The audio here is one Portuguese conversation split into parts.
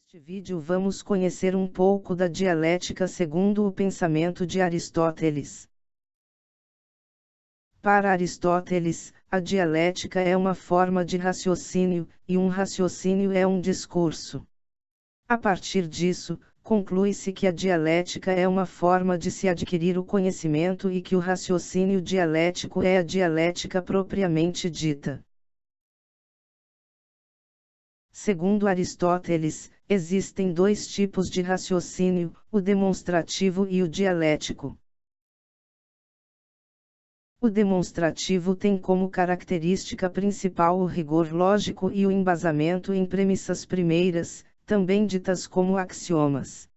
Neste vídeo vamos conhecer um pouco da dialética segundo o pensamento de Aristóteles. Para Aristóteles, a dialética é uma forma de raciocínio, e um raciocínio é um discurso. A partir disso, conclui-se que a dialética é uma forma de se adquirir o conhecimento e que o raciocínio dialético é a dialética propriamente dita. Segundo Aristóteles, existem dois tipos de raciocínio, o demonstrativo e o dialético. O demonstrativo tem como característica principal o rigor lógico e o embasamento em premissas primeiras, também ditas como axiomas.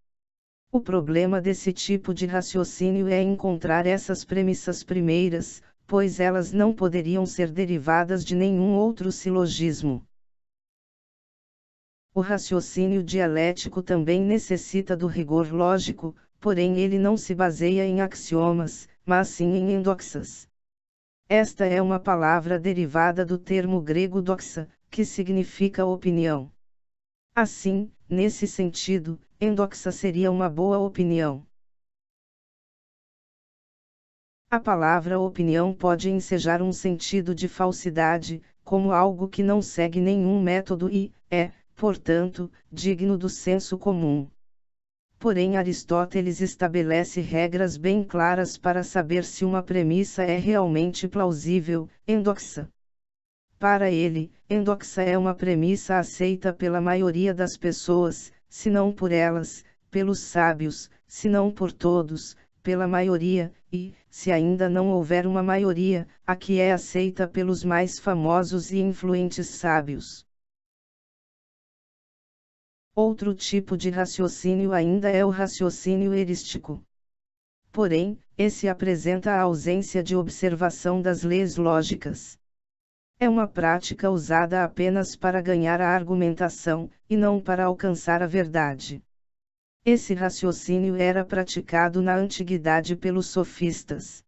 O problema desse tipo de raciocínio é encontrar essas premissas primeiras, pois elas não poderiam ser derivadas de nenhum outro silogismo. O raciocínio dialético também necessita do rigor lógico, porém ele não se baseia em axiomas, mas sim em endoxas. Esta é uma palavra derivada do termo grego doxa, que significa opinião. Assim, nesse sentido, endoxa seria uma boa opinião. A palavra opinião pode ensejar um sentido de falsidade, como algo que não segue nenhum método e é, portanto, digno do senso comum. Porém, Aristóteles estabelece regras bem claras para saber se uma premissa é realmente plausível, endoxa. Para ele, endoxa é uma premissa aceita pela maioria das pessoas, se não por elas, pelos sábios, se não por todos, pela maioria, e, se ainda não houver uma maioria, a que é aceita pelos mais famosos e influentes sábios. Outro tipo de raciocínio ainda é o raciocínio erístico. Porém, esse apresenta a ausência de observação das leis lógicas. É uma prática usada apenas para ganhar a argumentação, e não para alcançar a verdade. Esse raciocínio era praticado na antiguidade pelos sofistas.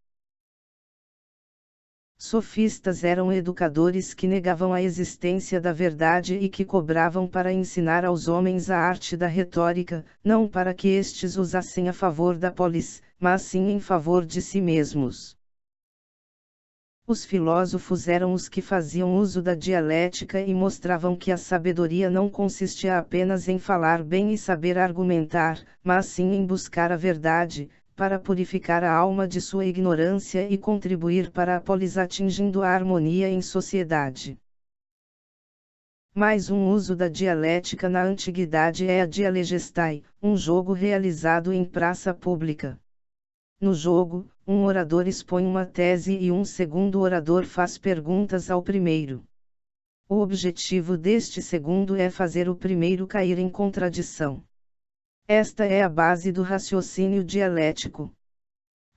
Sofistas eram educadores que negavam a existência da verdade e que cobravam para ensinar aos homens a arte da retórica, não para que estes usassem a favor da polis, mas sim em favor de si mesmos. Os filósofos eram os que faziam uso da dialética e mostravam que a sabedoria não consistia apenas em falar bem e saber argumentar, mas sim em buscar a verdade, para purificar a alma de sua ignorância e contribuir para a polis atingindo a harmonia em sociedade. Mais um uso da dialética na antiguidade é a dialegestai, um jogo realizado em praça pública. No jogo, um orador expõe uma tese e um segundo orador faz perguntas ao primeiro. O objetivo deste segundo é fazer o primeiro cair em contradição. Esta é a base do raciocínio dialético.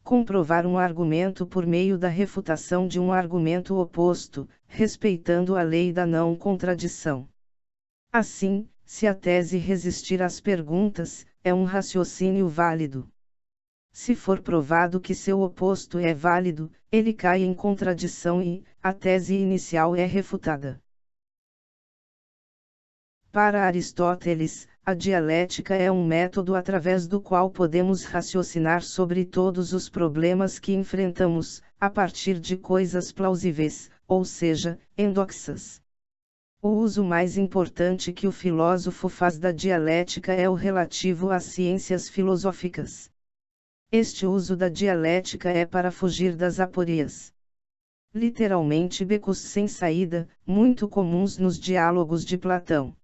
Comprovar um argumento por meio da refutação de um argumento oposto, respeitando a lei da não contradição. Assim, se a tese resistir às perguntas, é um raciocínio válido. Se for provado que seu oposto é válido, ele cai em contradição e a tese inicial é refutada. Para Aristóteles, a dialética é um método através do qual podemos raciocinar sobre todos os problemas que enfrentamos, a partir de coisas plausíveis, ou seja, endoxas. O uso mais importante que o filósofo faz da dialética é o relativo às ciências filosóficas. Este uso da dialética é para fugir das aporias. Literalmente becos sem saída, muito comuns nos diálogos de Platão.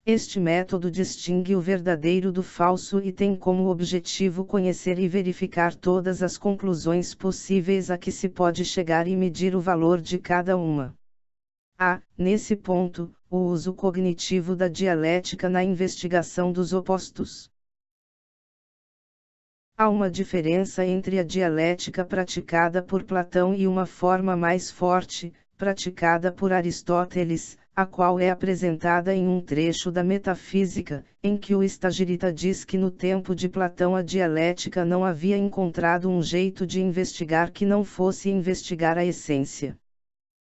Este método distingue o verdadeiro do falso e tem como objetivo conhecer e verificar todas as conclusões possíveis a que se pode chegar e medir o valor de cada uma. Há, nesse ponto, o uso cognitivo da dialética na investigação dos opostos. Há uma diferença entre a dialética praticada por Platão e uma forma mais forte, praticada por Aristóteles, a qual é apresentada em um trecho da Metafísica, em que o Estagirita diz que no tempo de Platão a dialética não havia encontrado um jeito de investigar que não fosse investigar a essência.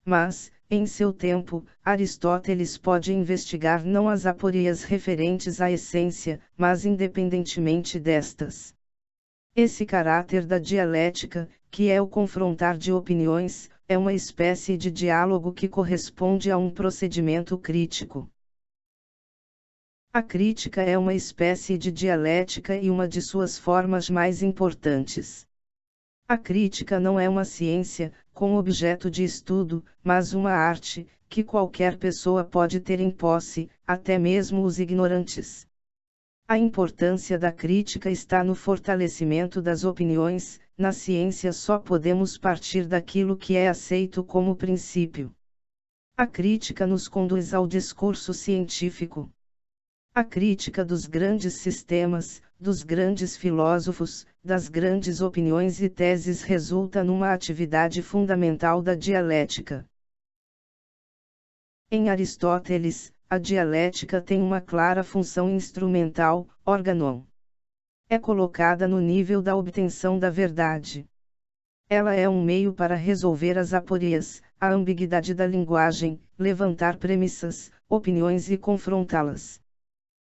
Mas, Em seu tempo, Aristóteles pode investigar não as aporias referentes à essência, mas independentemente destas. Esse caráter da dialética, que é o confrontar de opiniões, é uma espécie de diálogo que corresponde a um procedimento crítico. A crítica é uma espécie de dialética e uma de suas formas mais importantes. A crítica não é uma ciência, com objeto de estudo, mas uma arte, que qualquer pessoa pode ter em posse, até mesmo os ignorantes. A importância da crítica está no fortalecimento das opiniões. Na ciência só podemos partir daquilo que é aceito como princípio. A crítica nos conduz ao discurso científico. A crítica dos grandes sistemas, dos grandes filósofos, das grandes opiniões e teses resulta numa atividade fundamental da dialética. Em Aristóteles, a dialética tem uma clara função instrumental, organon. É colocada no nível da obtenção da verdade. Ela é um meio para resolver as aporias, a ambiguidade da linguagem, levantar premissas, opiniões e confrontá-las.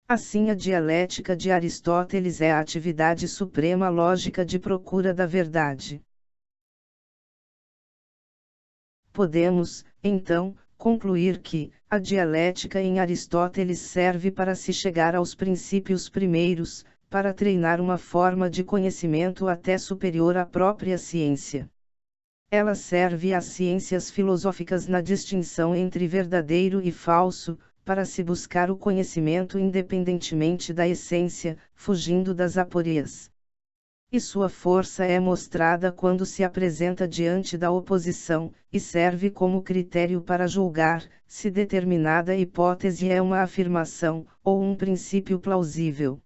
Assim, a dialética de Aristóteles é a atividade suprema lógica de procura da verdade. Podemos, então, concluir que, a dialética em Aristóteles serve para se chegar aos princípios primeiros, para treinar uma forma de conhecimento até superior à própria ciência. Ela serve às ciências filosóficas na distinção entre verdadeiro e falso, para se buscar o conhecimento independentemente da essência, fugindo das aporias. E sua força é mostrada quando se apresenta diante da oposição, e serve como critério para julgar se determinada hipótese é uma afirmação, ou um princípio plausível.